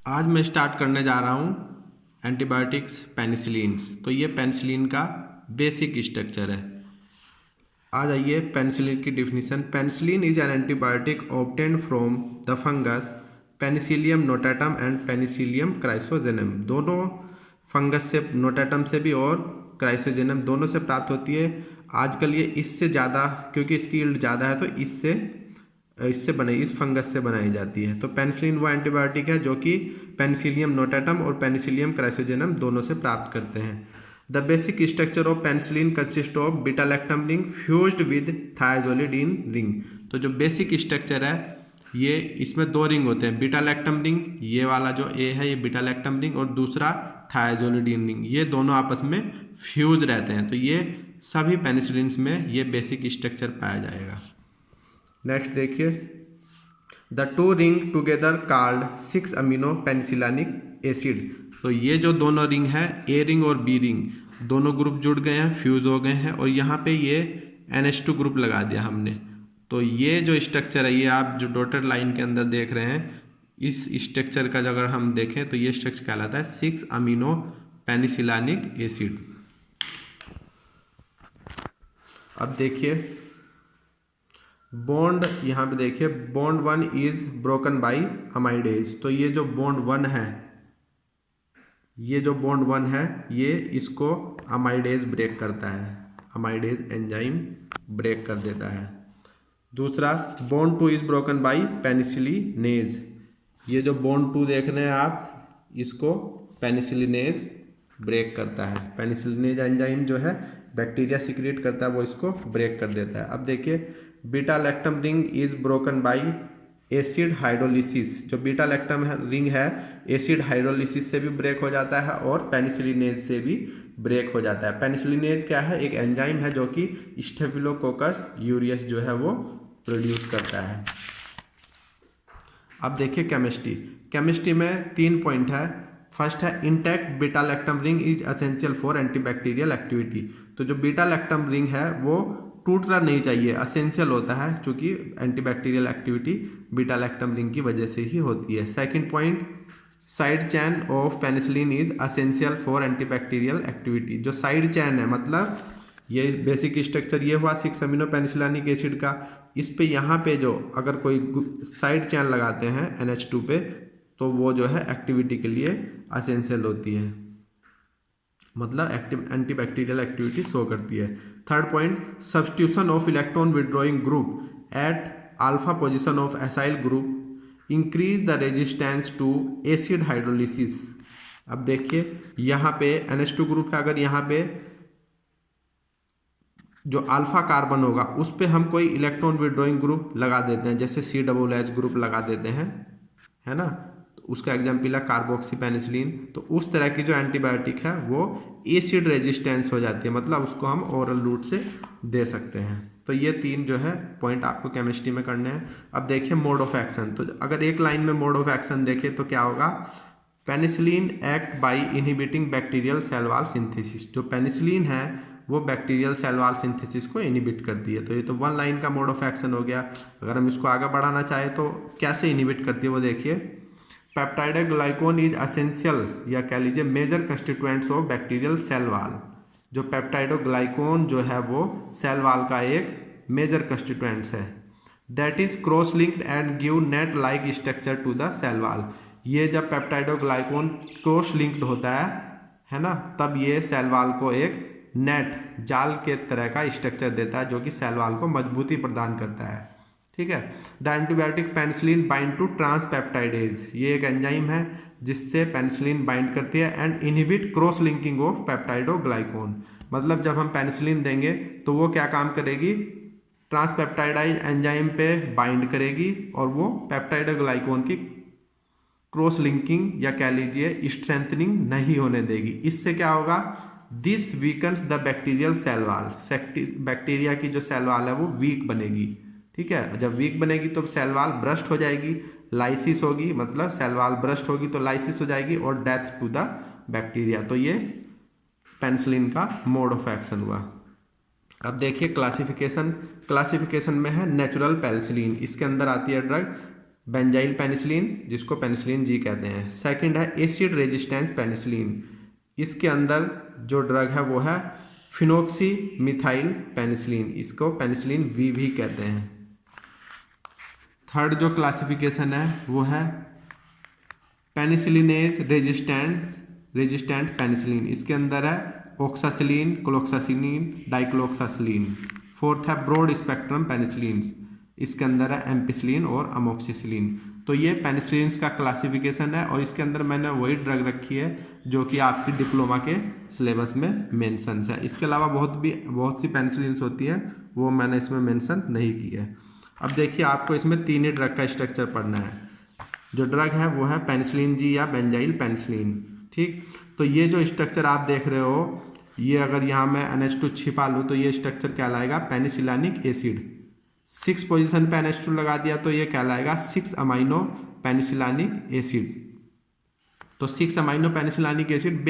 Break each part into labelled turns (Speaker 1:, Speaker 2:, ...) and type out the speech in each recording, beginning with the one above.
Speaker 1: आज मैं स्टार्ट करने जा रहा हूँ एंटीबायोटिक्स पेनिसिलिन्स। तो ये पेनिसिलिन का बेसिक स्ट्रक्चर है। आ जाइए पेनिसिलिन की definition. Penicillin is an antibiotic obtained from the fungus Penicillium notatum and Penicillium chrysogenum. दोनों फंगस से, नोटाटम से भी और क्राइसोजेनम दोनों से प्राप्त होती है। आजकल ये इससे ज़्यादा, क्योंकि इसकी यील्ड ज़्यादा है, तो इस फंगस से बनाई जाती है। तो पेनिसिलिन वो एंटीबायोटिक है जो कि पेनिसिलियम नोटाटम और पेनिसिलियम क्राइसोजेनम दोनों से प्राप्त करते हैं। The basic structure of penicillin consist of beta lactam ring fused with thiazolidine ring. तो जो बेसिक स्ट्रक्चर है, ये इसमें दो रिंग होते हैं, बीटा लैक्टम रिंग, ये वाला जो ए है ये बीटा लैक्टम रिंग, और दूसरा थायाजोलिडीन रिंग। ये दोनों आपस में फ्यूज रहते हैं। तो ये सभी पेनिसिलिन्स में ये बेसिक स्ट्रक्चर पाया जाएगा। नेक्स्ट देखिए, the two ring together called 6 amino penicillanic acid. तो ये जो दोनों रिंग है, ए रिंग और बी रिंग, दोनों ग्रुप जुड़ गए हैं, फ्यूज हो गए हैं, और यहाँ पे ये NH2 ग्रुप लगा दिया हमने। तो ये जो स्ट्रक्चर है, ये आप जो डॉटेड लाइन के अंदर देख रहे हैं, इस स्ट्रक्चर का अगर हम देखें तो ये स्ट्रक्चर कहलाता है 6 अमीनो पेनिसिलानिक एसिड। अब देखिए बॉन्ड, यहाँ पे देखिए बॉन्ड 1 इज ब्रोकन बाई अमाइडेज। तो ये जो बॉन्ड 1 है, ये इसको अमाइडेज ब्रेक करता है, अमाइडेज एंजाइम ब्रेक कर देता है। दूसरा bond 2 is broken by penicillinase. ये जो बॉन्ड 2 देख रहे हैं आप, इसको पेनिसिलिनेज ब्रेक करता है। पेनिसिलिनेज एंजाइम जो है बैक्टीरिया सिक्रेट करता है, वो इसको ब्रेक कर देता है। अब देखिए beta lactam ring is broken by acid hydrolysis. जो बीटा लैक्टम रिंग है, एसिड हाइड्रोलिसिस से भी ब्रेक हो जाता है और पेनिसिलिनेज से भी ब्रेक हो जाता है। पेनिसिलिनेज क्या है? एक एंजाइम है जो कि स्टेफिलोकोकस यूरियस जो है वो प्रोड्यूस करता है। अब देखिए केमिस्ट्री में 3 पॉइंट है। फर्स्ट है intact beta lactam ring is essential for antibacterial activity. तो जो बीटा लैक्टम रिंग है वो टूटना नहीं चाहिए, असेंशियल होता है, क्योंकि antibacterial activity beta lactam ring की वजह से ही होती है। Second point, side chain of penicillin is essential for antibacterial activity. जो साइड चैन है, मतलब ये बेसिक स्ट्रक्चर ये हुआ 6 अमीनो पेनिसिलानिक एसिड का, इस पे यहाँ पे जो अगर कोई साइड चैन लगाते हैं NH2 पे, तो वो जो है एक्टिविटी के लिए असेंशियल होती है, मतलब एंटीबैक्टीरियल एक्टिविटी शो करती है। Third point, substitution of electron withdrawing group at alpha position of acyl group increase the resistance to acid hydrolysis. अब देखिए यहाँ पे NH2 ग्रुप है, अगर यहाँ पे जो अल्फा कार्बन होगा उस पे हम कोई इलेक्ट्रॉन विड्रॉइंग ग्रुप लगा देते हैं, जैसे COOH ग्रुप लगा देते हैं, है ना, तो उसका एग्जाम्पल है कार्बोक्सी पेनिसिलिन। तो उस तरह की जो एंटीबायोटिक है वो एसिड रेजिस्टेंस हो जाती है, मतलब उसको हम ओरल रूट से दे सकते हैं। तो ये 3 जो है पॉइंट आपको केमिस्ट्री में करने हैं। अब देखिए मोड ऑफ एक्शन। तो अगर एक लाइन में मोड ऑफ एक्शन देखें तो क्या होगा? Penicillin act by inhibiting bacterial cell wall synthesis. जो पेनिसिलिन है वो बैक्टीरियल सेल वॉल सिंथेसिस को इनहिबिट करती है। तो ये तो 1 लाइन का मोड ऑफ एक्शन हो गया। अगर हम इसको आगे बढ़ाना चाहें तो कैसे इनहिबिट करती है वो देखिए। पेप्टाइडोग्लाइकोन इज असेंशियल, या कह लीजिए major constituents of bacterial cell wall. जो पेप्टाइडोग्लाइकोन जो है वो सेल वॉल का एक मेजर कंस्टिट्यूएंट्स है। That is cross linked and give net like structure to the cell wall. ये जब पेप्टाइडोग्लाइकोन क्रॉस लिंक्ड होता है ना, तब ये सेल वॉल को एक नेट, जाल के तरह का स्ट्रक्चर देता है, जो कि सेल वॉल को मजबूती प्रदान करता है। ठीक है। The antibiotic penicillin bind to transpeptidase. ये एक एंजाइम है जिससे पेनिसिलिन बाइंड करती है and inhibit cross linking of peptidoglycan. मतलब जब हम पेनिसिलिन देंगे तो वो क्या काम करेगी? ट्रांसपेप्टाइडाइज एंजाइम पे बाइंड करेगी और वो पेप्टाइडोग्लाइकोन की क्रॉस लिंकिंग या कह लीजिए स्ट्रेंथनिंग नहीं होने देगी। इससे क्या होगा? This weakens the bacterial cell wall. Bacteria की जो सेल वॉल है वो वीक बनेगी। ठीक है। जब वीक बनेगी तो सेल वॉल ब्रस्ट हो जाएगी, लाइसिस होगी, मतलब सेल वॉल ब्रस्ट होगी तो लाइसिस हो जाएगी और डेथ टू द बैक्टीरिया। तो ये पेनिसिलिन का मोड ऑफ एक्शन हुआ। अब देखिए क्लासिफिकेशन में है नेचुरल पेनिसिलिन। इसके अंदर आती है ड्रग बेंजाइल पेनिसिलिन, जिसको पेनिसिलिन जी कहते हैं। सेकंड है एसिड रेजिस्टेंस पेनिसिलिन, इसके अंदर जो ड्रग है वो है फिनोक्सी मिथाइल पेनिसिलिन, इसको पेनिसिलिन वी भी कहते हैं। थर्ड जो क्लासिफिकेशन है वो है पेनिसिलिनेज रेजिस्टेंट पेनिसिलिन, इसके अंदर है ऑक्सासिलिन, क्लोक्सासिलिन, डाइक्लोक्सासिलिन। फोर्थ है ब्रॉड स्पेक्ट्रम पेनिसिलिन, इसके अंदर है एम्पिसिलिन और अमोक्सिसिलिन। तो ये पेनिसिलिन का क्लासिफिकेशन है और इसके अंदर मैंने वही ड्रग रखी है जो कि आपकी डिप्लोमा के सिलेबस में मेंशन है। इसके अलावा बहुत सी पेनिसिलिन होती हैं, वो मैंने इसमें मेंशन नहीं की है। अब देखिए आपको इसमें तीन ही ड्रग का स्ट्रक्चर पढ़ना है। जो ड्रग है वो है पेनिसिलिन जी या बेंजाइल पेनिसिलिन। ठीक, तो ये जो स्ट्रक्चर आप देख रहे हो, ये अगर यहाँ मैं NH2 छिपा लूँ तो ये स्ट्रक्चर कहलाएगा पेनिसिलानिक एसिड। 6 पोजीशन पे NH2 लगा दिया तो ये कहलाएगा 6 अमाइनो पेनिसिलानिक एसिड। तो 6 अमाइनो पेनिसिलानिक एसिड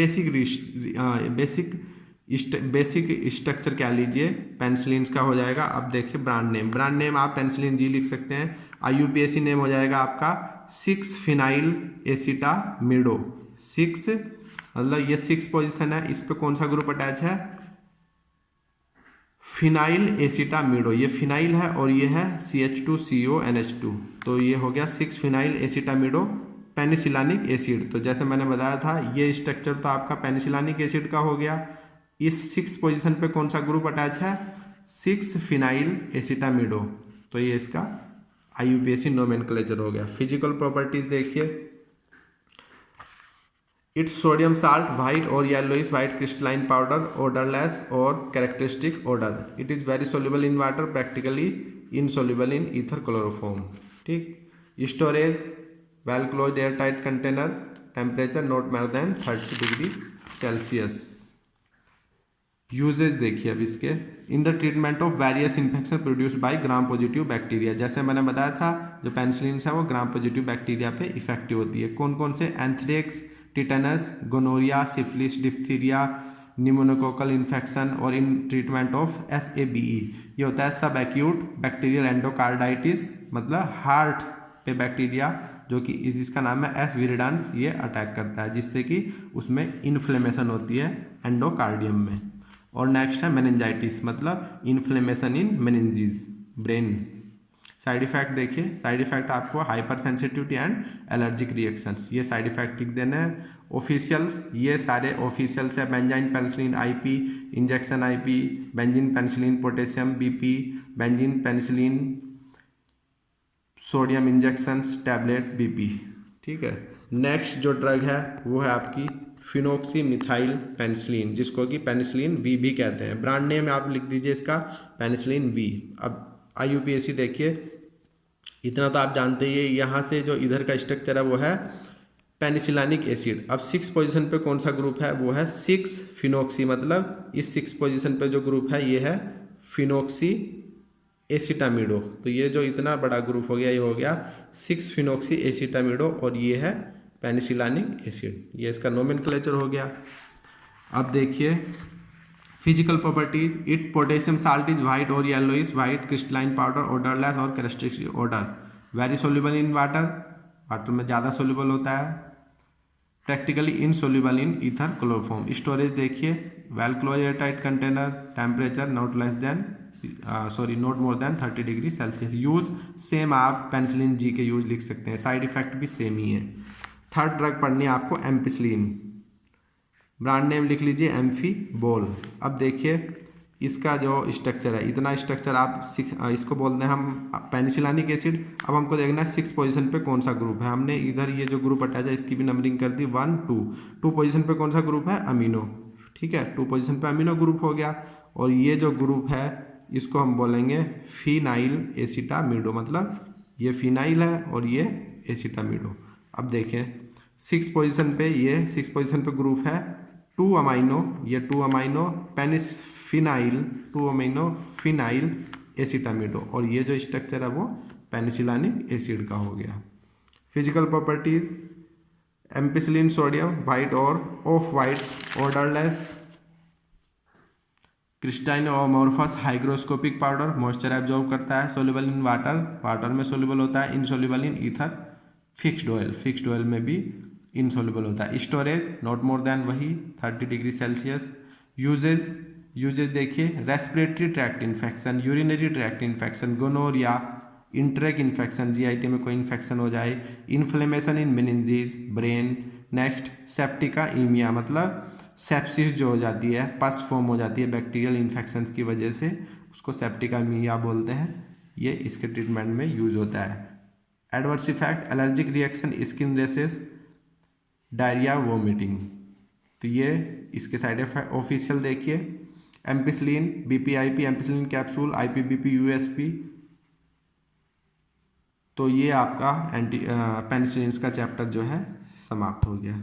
Speaker 1: बेसिक स्ट्रक्चर कह लीजिए पेनिसिलिन का हो जाएगा। अब देखिए ब्रांड नेम आप पेनिसिलिन जी लिख सकते हैं। IUPAC नेम हो जाएगा आपका 6 फिनाइल एसिटामिडो। 6 मतलब ये 6 पोजीशन है, इस पे कौन सा ग्रुप अटैच है? फिनाइल एसिटामिडो। ये फिनाइल है और ये है CH2CONH2, तो ये हो गया 6 फिनाइल एसिटामिडो पेनिसिलानिक एसिड। तो जैसे मैंने बताया था ये स्ट्रक्चर तो आपका पेनिसिलानिक एसिड का हो गया। इस 6 पोजीशन पे कौन सा ग्रुप अटैच है? 6 फिनाइल एसिटामिडो। तो ये इसका IUPAC नोमेनक्लेचर हो गया। फिजिकल प्रॉपर्टीज देखिए, इट्स सोडियम साल्ट वाइट और yellowish white crystalline powder, odourless और characteristic odour. It is very soluble in water, practically insoluble in ether chloroform. ठीक, storage well closed air tight container, temperature not more than 30 degree Celsius. Usages देखिए अब इसके, in the treatment of various infection produced by gram positive bacteria. जैसे मैंने बताया था जो penicillin है वो ग्राम पॉजिटिव बैक्टीरिया पे इफेक्टिव होती है। कौन कौन से? Anthrax, tetanus, gonorrhoea, syphilis, diphtheria, pneumococcal infection. और इन ट्रीटमेंट ऑफ SABE ये होता है सब एक्यूट बैक्टीरियल एंडोकार्डाइटिस, मतलब हार्ट पे बैक्टीरिया जो कि इसका नाम है S. विरिडेंस, ये अटैक करता है जिससे कि उसमें इन्फ्लेमेशन होती है एंडोकार्डियम में। और नेक्स्ट है मेनिंजाइटिस, मतलब inflammation in meninges brain. Side effect देखिए, साइड इफेक्ट आपको hypersensitivity and allergic reactions, ये साइड इफेक्ट लिख देना है। ऑफिशियल्स, ये सारे ऑफिशियल्स है। Benzine penicillin IP injection IP, benzene penicillin potassium BP, benzene penicillin sodium injections tablet BP। ठीक है, नेक्स्ट जो ड्रग है वो है आपकी फिनोक्सी मिथाइल पेनिसिलिन, जिसको कि पेनिसिलिन V भी कहते हैं। ब्रांड नेम आप लिख दीजिए इसका पेनिसिलिन V। अब IUPAC देखिए, इतना तो आप जानते ही, यहाँ से जो इधर का स्ट्रक्चर है वो है पेनिसिलानिक एसिड। अब 6 पोजीशन पे कौन सा ग्रुप है? वो है 6 फिनोक्सी, मतलब इस 6 पोजीशन पे जो ग्रुप है ये है फिनोक्सी एसिटामिडो। तो ये जो इतना बड़ा ग्रुप हो गया ये हो गया 6 फिनोक्सी एसिटामिडो और ये है पेनिसिलानिक एसिड। ये इसका नोमेनक्लेचर हो गया। अब देखिए physical properties, it potassium salt is white और yellowish white crystalline powder, odourless और characteristic odour, very soluble in water, water में ज़्यादा सोल्यूबल होता है, practically insoluble in ether chloroform. Storage देखिए, well close air tight container, temperature not more than 30 degree Celsius. Use same आप penicillin G के use लिख सकते हैं, साइड इफेक्ट भी सेम ही है। थर्ड ड्रग पढ़नी है आपको एम्पिसिलिन, ब्रांड नेम लिख लीजिए एम्फीबोल। अब देखिए इसका जो स्ट्रक्चर है, इतना स्ट्रक्चर आप इसको बोलते हैं हम पेनिसिलानिक एसिड। अब हमको देखना है 6 पोजीशन पे कौन सा ग्रुप है। हमने इधर ये जो ग्रुप अटैच है इसकी भी नंबरिंग कर दी 1 2। 2 पोजीशन पे कौन सा ग्रुप है? अमीनो। ठीक है, 2 पोजीशन पे अमीनो ग्रुप हो गया। और ये जो ग्रुप है इसको हम बोलेंगे फिनाइल एसिटामिडो, मतलब ये फिनाइल है और ये एसिटामिडो। अब देखें 6 पोजीशन पे, ये 6 पोजीशन पे ग्रुप है 2 अमाइनो, ये 2 अमाइनो पेनिसफिनाइल, 2 अमाइनो फिनाइल एसिटामिडो। और ये जो स्ट्रक्चर है वो पेनिसिलानिक एसिड का हो गया। Physical properties, ampicillin sodium white और off white, odourless, crystalline amorphous hygroscopic powder moisture absorb करता है, सोल्यूबल इन वाटर, वाटर में सोल्यूबल होता है, insoluble in ether, fixed oil में भी इनसोल्यूबल होता है। स्टोरेज नॉट मोर देन वही 30 डिग्री सेल्सियस। यूजेज देखिए, respiratory tract infection, urinary tract infection, gonorrhoea, enteric infection, GIT में कोई इन्फेक्शन हो जाए, inflammation in meninges brain. Next septicaemia, मतलब सेप्सिस जो हो जाती है, पस फॉर्म हो जाती है बैक्टीरियल इन्फेक्शंस की वजह से, उसको सेप्टिका ईमिया बोलते हैं। ये इसके ट्रीटमेंट में यूज होता है। Adverse effect allergic reaction, skin rashes, diarrhoea, vomiting. तो ये इसके साइड इफेक्ट ऑफिशियल देखिए, ampicillin, BPIP ampicillin capsule, IPBP, USP. तो ये आपका पेनिसिलिन का चैप्टर जो है समाप्त हो गया।